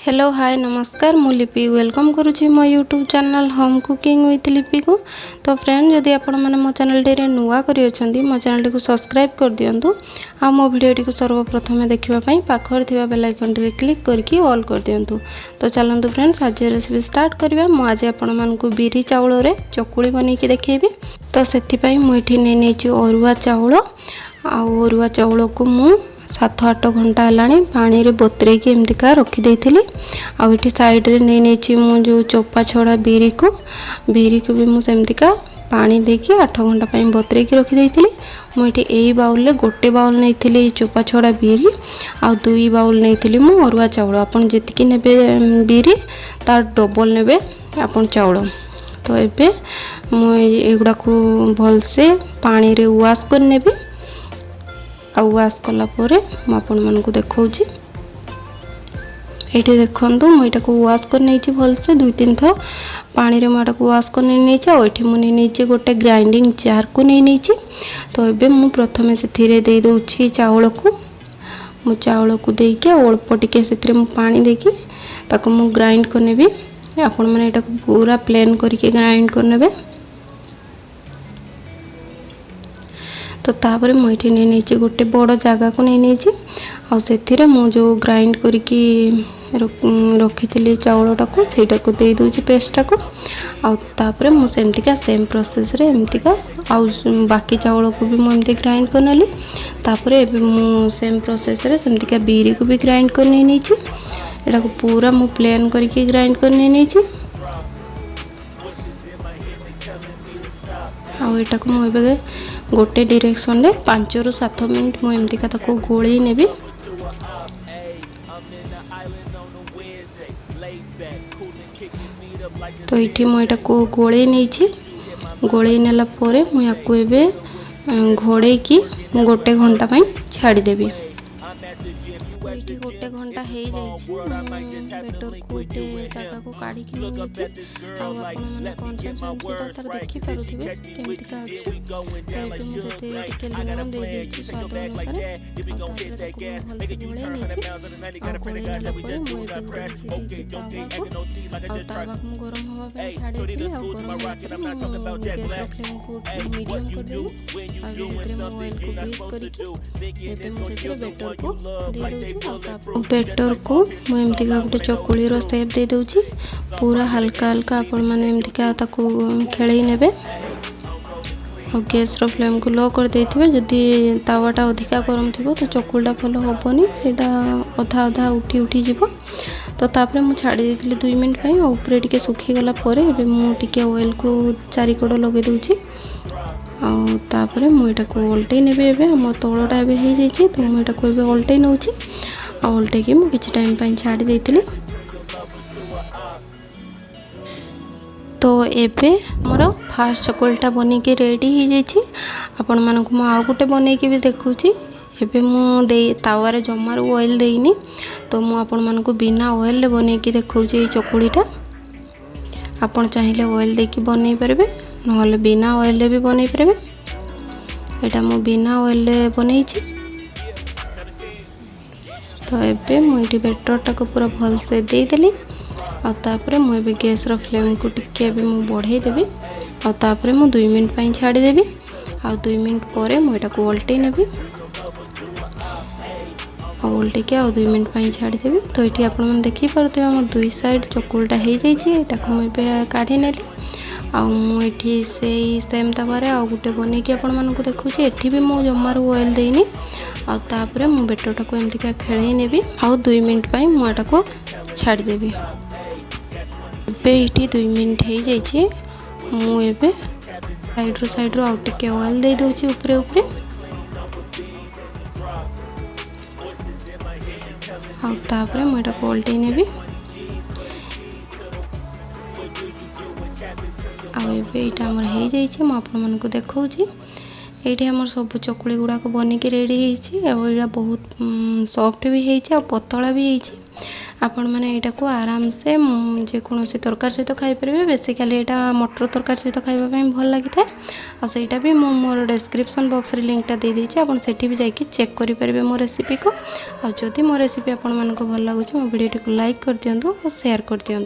Hello hi नमस्कार मु लिपि वेलकम करुँची मो YouTube channel home cooking with लिपि को। तो फ्रेंड जदि आपण मैंने मो चैनल टी नुआ करी मो चैनल को सब्सक्राइब कर दिंतु आ मो वीडियो को सर्वप्रथम देखापी पाखर थी बेल आइकन रे क्लिक करके ऑल कर दिंतु। तो चलतु फ्रेंड्स आज रेसिपी स्टार्ट करवा। मु आज आपण बिरी चाउल रे चकुली बनईकी देखी। तो से मुझे नहीं अरुआ चाउल अरुआ चाउल को मु 7-8 घंटा है पानी रे बतरे की एमतीका रखीदे आठी साइड रे नहीं मु जो चोपा छड़ा बिरी को भी मुझेमतीका पानी देकी 8 घंटा पाई बतरे की रखीदे। मुझे यही बाउल ले गोटे बाउल नहीं चोपा छड़ा बिरी आ 2 बाउल नहीं मु अरुआ चाउल। आपन जेतिकी नेबे बिरी तार डबल नेबे आपन चाउल। तो एबे मु एगुडा को भल से पानी रे वाश कर नेबी आ वाश कला परे आपण मन को देखौची। एठी देखंतु मुइटा को वाश कर नैची भल से 2-3 थर पानी रे माटा को वाश कर नैची। आ एठी मु नैची गोटे ग्राइंडिंग जार को नैची। तो एबे मु प्रथमे से धीरे दे दोछि चावल को। मु चावल को देई के अल्प टिके सेतरे मु पानी देकी ताको मु ग्राइंड कर नेबी। आपण माने एटा को पूरा प्लेन करके ग्राइंड कर नेबे। तो तापर मुझे नहीं गोटे बड़ जगह को नहीं से मु जो ग्राइंड करके रखी थी चाउलटा को सेटा को दे दूची पेस्टा को। आपर मुझेमतीका सेम प्रोसेस रे एमतीका बाकी चाउल को भी मुझे ग्राइंड कर नेली। तापर एबे मु सेम प्रोसेस रे सेमतीका बिरी को भी ग्राइंड कर नहीं एटा को पूरा मु प्लेन करके ग्राइंड कर नहीं आटा को मुझे गोटे डायरेक्शन रे 5 ରୁ 7 मिनट मु एमतीका ताको गोळी नेबी। तो ये मुझे को गोळे नहीं गोळे नेला परे मु याको एबे घोड़े की गोटे घंटा पाई छाड़ी देबी। गोटे घंटा हो बेटर गोटे जगह को काढ़ी देखी पारे केमतीका अच्छे लुण दे स्वाद अनुसार गरम हवा छाड़ी मीडियम कर बेटर को मुझे गोटे चकुली सेप दे दूची पूरा हल्का हल्का आपण मैंने एमतीका ताको खेलई नेबे। और गैस रो फ्लेम को लो कर देथिबे। जदि तावाटा अधिका गरम थिबो तो चकुलटा भलो होबनी सेटा अधा अधा उठी उठी जिवो। तो तापरे मु छाड़ी देथिली 2 मिनिट पई ऊपर टिके सुखी गला परे एबे मु टिके ऑयल को चारिकड़ लगे दूची। तापरे मु एटा को उल्टै नेबे। एबे मो तळटा एबे हे जाईची तो मु एटा को एबे उल्टै नउची आ उल्टै के मु किछि टाइम पई छाड़ी देथिली। तो एबे मोर फास्ट चकुलटा बनी के रेडी हो जाइए। आपण मानक मु आ गोटे बनै के भी देखौची। एबे मु दे तावा रे जमार ऑयल देइनी तो मु आपण मानक बिना ऑयल ले बनै के देखौची। ए चकुलीटा आपण चाहिले ऑयल दे के बनै परबे नहले बिना ऑयल ले भी बनै परबे। एटा मु बिना ऑयल ले बनैछि। तो एबे मु इटी बेटरटा को पूरा भल से दे देली। तापरे मु एबे गैस रो फ्लेम को टिके एबे मु बढ़ाई देबी। तापरे मु 2 मिनिट पई छाड़ी देबी। 2 मिनिट परे मु एटा को उल्टै नेबी उल्टे के 2 मिनिट पई छाड़ी देबी। तो एटी आपण मन देखि परते हम 2 साइड चकुलटा हे जाइछि। एटा को मु एबे काढी नेली मु एठी से सेम तावारे आ गुटे बनै के आपण मन को देखुछि। एठी भी मु जमार ऑयल देइनी तापरे मु बेटरटा को एमतीका खेळै नेबी 2 मिनिट पई मु एटा को छाड़ी देबी। एबे एठी 2 मिनिट हो जाइए मु एबे साइड रो आउ टिके ऑयल दे दोची ऊपर ऊपर। तापरे मु एटा को उल्टै नेबी एबे एटा हमर हो जाइए मु आपण मन को देखौची। एठी हमर सब चकुली गुडा को बनी के रेडी हेछि। एटा बहुत सॉफ्ट भी हेछि आ पतला भी हेछि। आपण मैंने यहाँ को आराम से जेकोसी तरकारी सहित खाईपर बेसिकाली यहाँ मटर तरकारी सहित खावाई भल लगी था आईटा भी मोर डिस्क्रिप्शन बॉक्स रे लिंकटा दे देछि आपण सेठी भी जाकि चेक करि परिबे मो रेसिपी को। आ जदि मो रेसिपी आपण मानको भल लागुछि मो वीडियो को लाइक कर दियंतु और शेयर कर दियंतु।